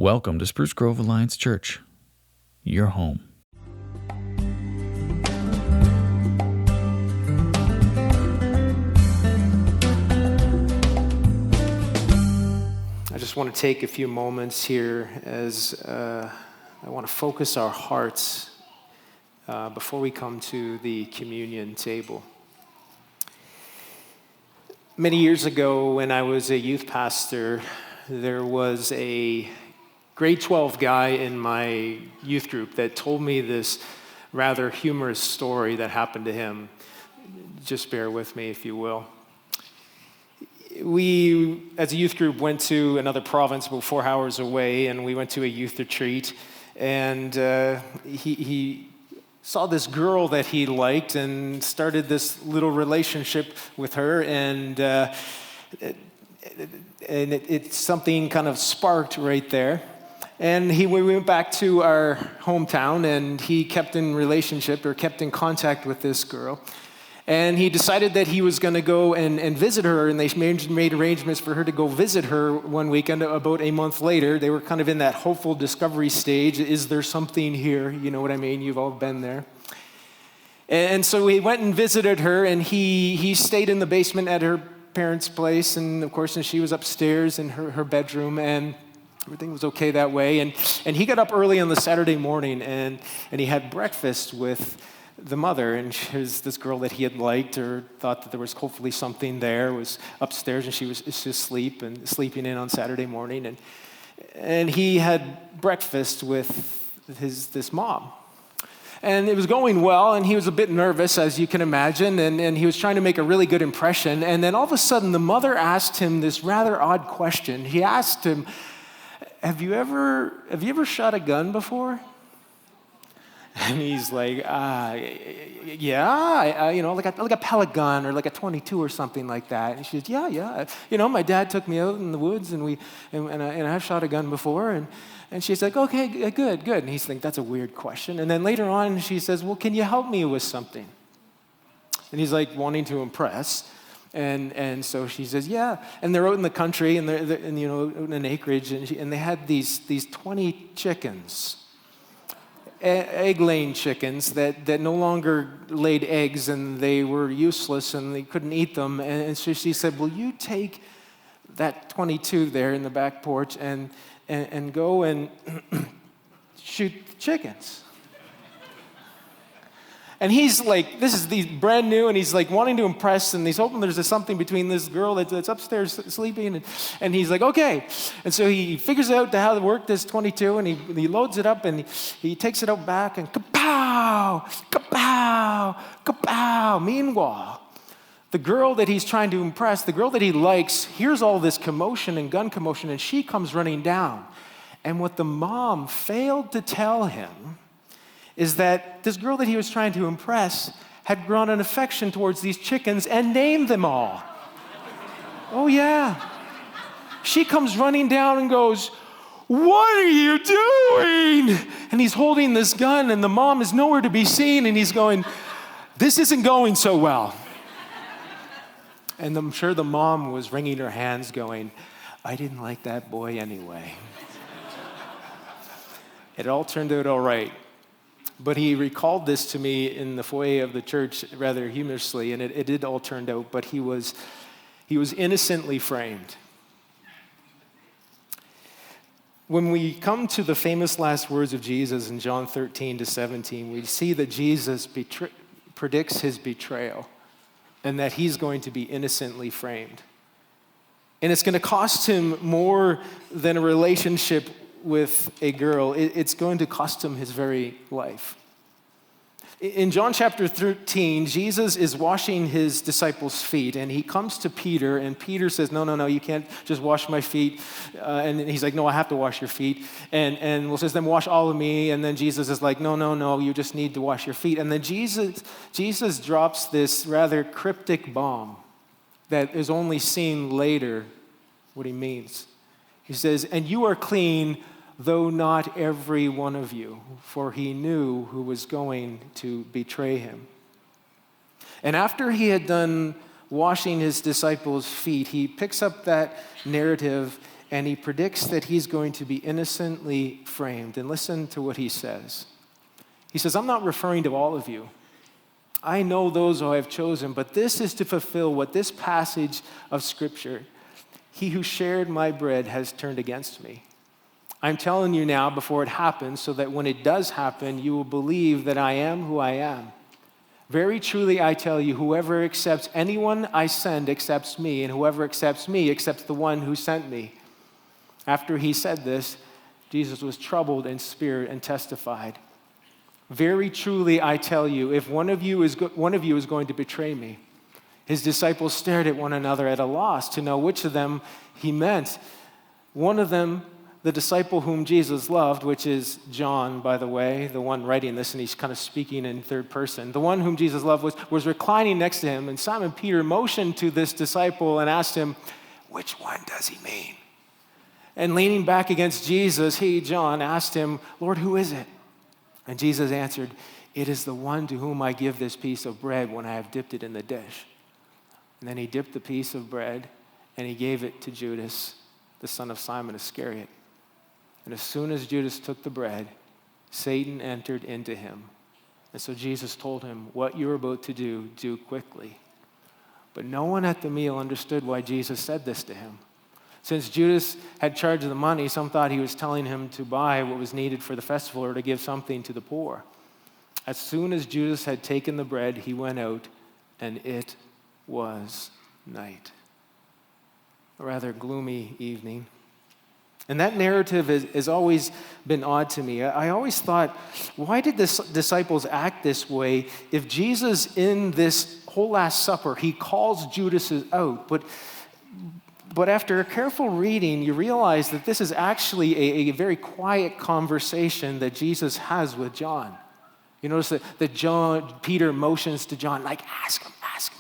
Welcome to Spruce Grove Alliance Church, your home. I just want to take a few moments here as I want to focus our hearts before we come to the communion table. Many years ago, when I was a youth pastor, there was a grade 12 guy in my youth group that told me this rather humorous story that happened to him. Just bear with me, if you will. We, as a youth group, went to another province about 4 hours away, and we went to a youth retreat. And he saw this girl that he liked and started this little relationship with her, and something kind of sparked right there. And we went back to our hometown, and he kept in contact with this girl. And he decided that he was going to go and visit her, and they made arrangements for her to go visit her one weekend. About a month later, they were kind of in that hopeful discovery stage. Is there something here? You know what I mean? You've all been there. And so he went and visited her, and he stayed in the basement at her parents' place, and of course, she was upstairs in her bedroom, and everything was okay that way. And he got up early on the Saturday morning, and he had breakfast with the mother, and this girl that he had liked or thought that there was hopefully something there was upstairs, and she was just sleeping in on Saturday morning, and he had breakfast with this mom. And it was going well, and he was a bit nervous, as you can imagine, and he was trying to make a really good impression. And then all of a sudden, the mother asked him this rather odd question. He asked him, Have you ever shot a gun before? And he's like, yeah, like a pellet gun or like a 22 or something like that. And she says, yeah. My dad took me out in the woods, and I've shot a gun before. And she's like, okay, good. And he's like, that's a weird question. And then later on, she says, well, can you help me with something? And he's like wanting to impress. And so she says, yeah. And they're out in the country, and they're out in an acreage, and they had these 20 chickens. Egg-laying chickens that no longer laid eggs, and they were useless and they couldn't eat them. And so she said, will you take that 22 there in the back porch and go and shoot the chickens? And he's like, he's brand new, and he's like wanting to impress, and he's hoping there's something between this girl that's upstairs sleeping, and he's like, okay. And so he figures out how to work this 22, and he loads it up, and he takes it out back, and kapow, kapow, kapow. Meanwhile, the girl that he's trying to impress, the girl that he likes, hears all this commotion and gun commotion, and she comes running down. And what the mom failed to tell him is that this girl that he was trying to impress had grown an affection towards these chickens and named them all. Oh, yeah. She comes running down and goes, what are you doing? And he's holding this gun, and the mom is nowhere to be seen, and he's going, this isn't going so well. And I'm sure the mom was wringing her hands going, I didn't like that boy anyway. It all turned out all right. But he recalled this to me in the foyer of the church rather humorously, and it did all turn out, but he was innocently framed. When we come to the famous last words of Jesus in John 13-17, we see that Jesus predicts his betrayal and that he's going to be innocently framed. And it's going to cost him more than a relationship with a girl. It's going to cost him his very life. In John chapter 13, Jesus is washing his disciples' feet, and he comes to Peter, and Peter says, no, you can't just wash my feet. And he's like, no, I have to wash your feet. And says, then wash all of me. And then Jesus is like, no, you just need to wash your feet. And then Jesus drops this rather cryptic bomb that is only seen later what he means. He says, and you are clean, though not every one of you, for he knew who was going to betray him. And after he had done washing his disciples' feet, he picks up that narrative and he predicts that he's going to be innocently framed. And listen to what he says. He says, I'm not referring to all of you. I know those who I have chosen, but this is to fulfill what this passage of Scripture, he who shared my bread has turned against me. I'm telling you now before it happens, so that when it does happen, you will believe that I am who I am. Very truly I tell you, whoever accepts anyone I send accepts me, and whoever accepts me accepts the one who sent me. After he said this, Jesus was troubled in spirit and testified, very truly I tell you, if one of you is going to betray me. His disciples stared at one another at a loss to know which of them he meant. One of them, the disciple whom Jesus loved, which is John, by the way, the one writing this, and he's kind of speaking in third person. The one whom Jesus loved was reclining next to him, and Simon Peter motioned to this disciple and asked him, which one does he mean? And leaning back against Jesus, he, John, asked him, Lord, who is it? And Jesus answered, it is the one to whom I give this piece of bread when I have dipped it in the dish. And then he dipped the piece of bread and he gave it to Judas, the son of Simon Iscariot. And as soon as Judas took the bread, Satan entered into him. And so Jesus told him, what you're about to do quickly. But no one at the meal understood why Jesus said this to him. Since Judas had charge of the money, some thought he was telling him to buy what was needed for the festival or to give something to the poor. As soon as Judas had taken the bread, he went out, and it was night. A rather gloomy evening. And that narrative has always been odd to me. I always thought, why did the disciples act this way if Jesus, in this whole Last Supper, he calls Judas out, but after a careful reading, you realize that this is actually a very quiet conversation that Jesus has with John. You notice that Peter motions to John, like, ask him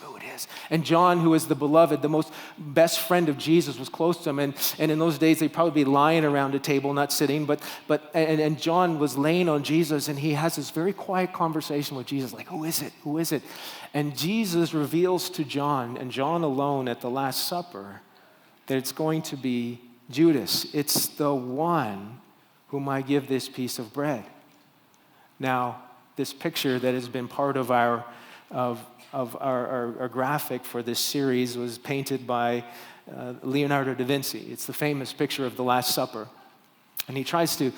who it is. And John, who is the beloved, the most best friend of Jesus, was close to him. And in those days, they'd probably be lying around a table, not sitting. But John was laying on Jesus, and he has this very quiet conversation with Jesus, like, who is it? Who is it? And Jesus reveals to John, and John alone at the Last Supper, that it's going to be Judas. It's the one whom I give this piece of bread. Now, this picture that has been part of our graphic for this series was painted by Leonardo da Vinci. It's the famous picture of the Last Supper. And he tries to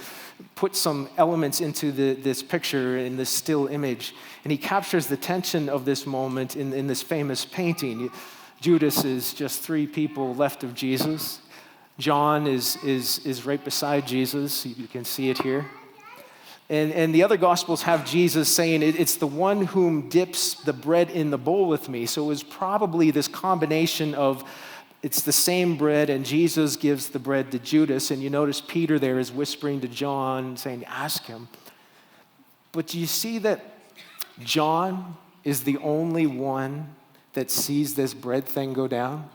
put some elements into this picture in this still image. And he captures the tension of this moment in this famous painting. Judas is just three people left of Jesus. John is right beside Jesus. You can see it here. And the other Gospels have Jesus saying, it's the one whom dips the bread in the bowl with me. So it was probably this combination of, it's the same bread, and Jesus gives the bread to Judas. And you notice Peter there is whispering to John, saying, ask him. But do you see that John is the only one that sees this bread thing go down?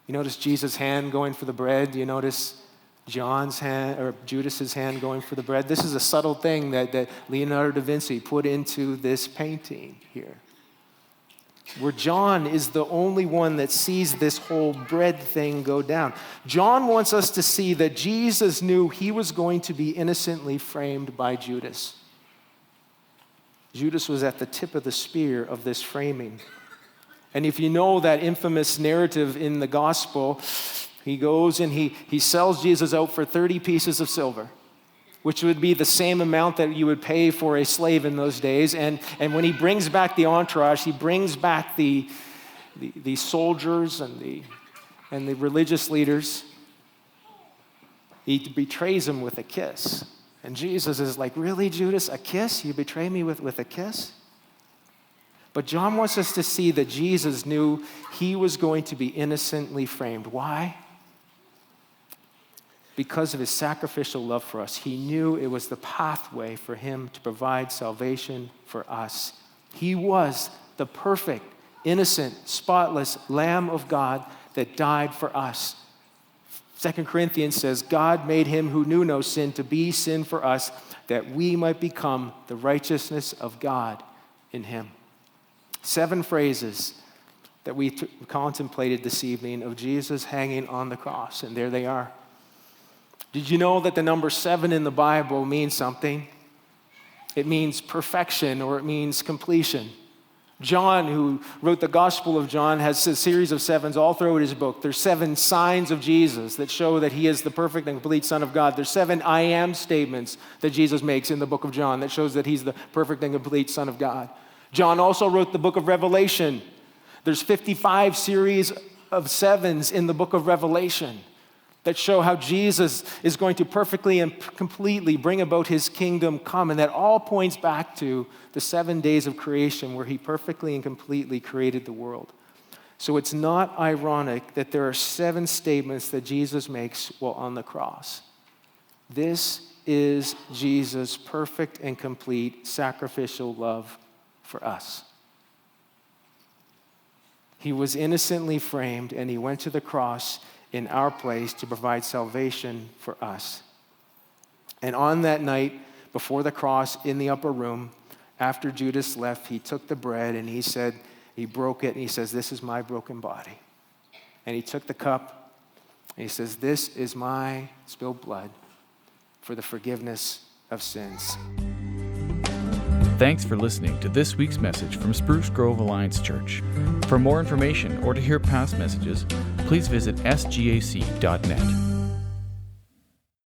You notice Jesus' hand going for the bread. You notice John's hand, or Judas's hand going for the bread. This is a subtle thing that Leonardo da Vinci put into this painting here, where John is the only one that sees this whole bread thing go down. John wants us to see that Jesus knew he was going to be innocently framed by Judas. Judas was at the tip of the spear of this framing. And if you know that infamous narrative in the gospel, he goes and he sells Jesus out for 30 pieces of silver, which would be the same amount that you would pay for a slave in those days. And when he brings back the entourage, he brings back the soldiers and the religious leaders. He betrays them with a kiss. And Jesus is like, really, Judas, a kiss? You betray me with a kiss? But John wants us to see that Jesus knew he was going to be innocently framed. Why? Because of his sacrificial love for us. He knew it was the pathway for him to provide salvation for us. He was the perfect, innocent, spotless Lamb of God that died for us. 2 Corinthians says, God made him who knew no sin to be sin for us, that we might become the righteousness of God in him. 7 phrases that we contemplated this evening of Jesus hanging on the cross, and there they are. Did you know that the number 7 in the Bible means something? It means perfection, or it means completion. John, who wrote the Gospel of John, has a series of 7s all throughout his book. There's 7 signs of Jesus that show that he is the perfect and complete Son of God. There's 7 I am statements that Jesus makes in the book of John that shows that he's the perfect and complete Son of God. John also wrote the book of Revelation. There's 55 series of 7s in the book of Revelation that show how Jesus is going to perfectly and completely bring about his kingdom come. And that all points back to the 7 days of creation where he perfectly and completely created the world. So it's not ironic that there are 7 statements that Jesus makes while on the cross. This is Jesus' perfect and complete sacrificial love for us. He was innocently framed, and he went to the cross in our place to provide salvation for us. And on that night, before the cross in the upper room, after Judas left, he took the bread and he said, he broke it, and he says, "This is my broken body." And he took the cup and he says, "This is my spilled blood for the forgiveness of sins." Thanks for listening to this week's message from Spruce Grove Alliance Church. For more information or to hear past messages, please visit sgac.net.